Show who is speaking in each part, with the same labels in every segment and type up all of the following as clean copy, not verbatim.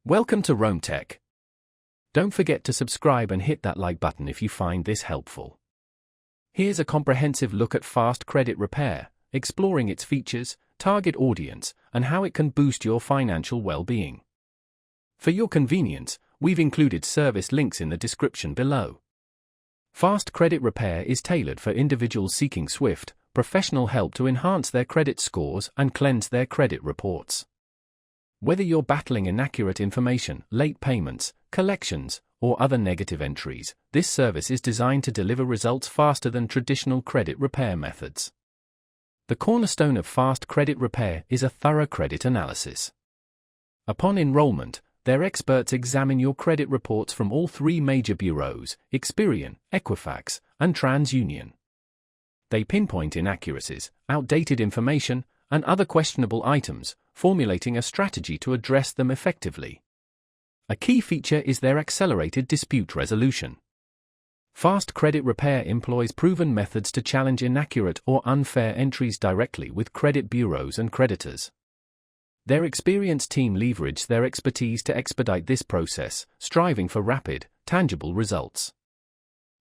Speaker 1: Welcome to Rome Tech. Don't forget to subscribe and hit that like button if you find this helpful. Here's a comprehensive look at Fast Credit Repair, exploring its features, target audience, and how it can boost your financial well-being. For your convenience, we've included service links in the description below. Fast Credit Repair is tailored for individuals seeking swift, professional help to enhance their credit scores and cleanse their credit reports. Whether you're battling inaccurate information, late payments, collections, or other negative entries, this service is designed to deliver results faster than traditional credit repair methods. The cornerstone of Fast Credit Repair is a thorough credit analysis. Upon enrollment, their experts examine your credit reports from all three major bureaus, Experian, Equifax, and TransUnion. They pinpoint inaccuracies, outdated information, and other questionable items, formulating a strategy to address them effectively. A key feature is their accelerated dispute resolution. Fast Credit Repair employs proven methods to challenge inaccurate or unfair entries directly with credit bureaus and creditors. Their experienced team leverage their expertise to expedite this process, striving for rapid, tangible results.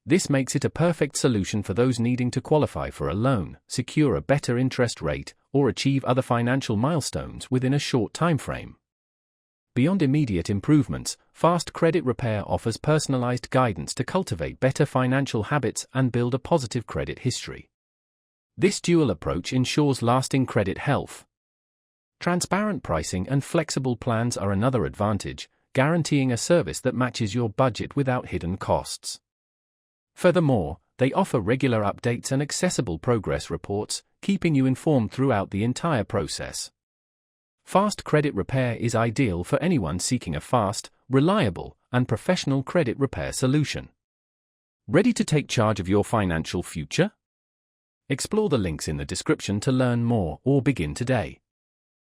Speaker 1: This makes it a perfect solution for those needing to qualify for a loan, secure a better interest rate, or achieve other financial milestones within a short time frame. Beyond immediate improvements, Fast Credit Repair offers personalized guidance to cultivate better financial habits and build a positive credit history. This dual approach ensures lasting credit health. Transparent pricing and flexible plans are another advantage, guaranteeing a service that matches your budget without hidden costs. Furthermore, they offer regular updates and accessible progress reports, keeping you informed throughout the entire process. Fast Credit Repair is ideal for anyone seeking a fast, reliable, and professional credit repair solution. Ready to take charge of your financial future? Explore the links in the description to learn more or begin today.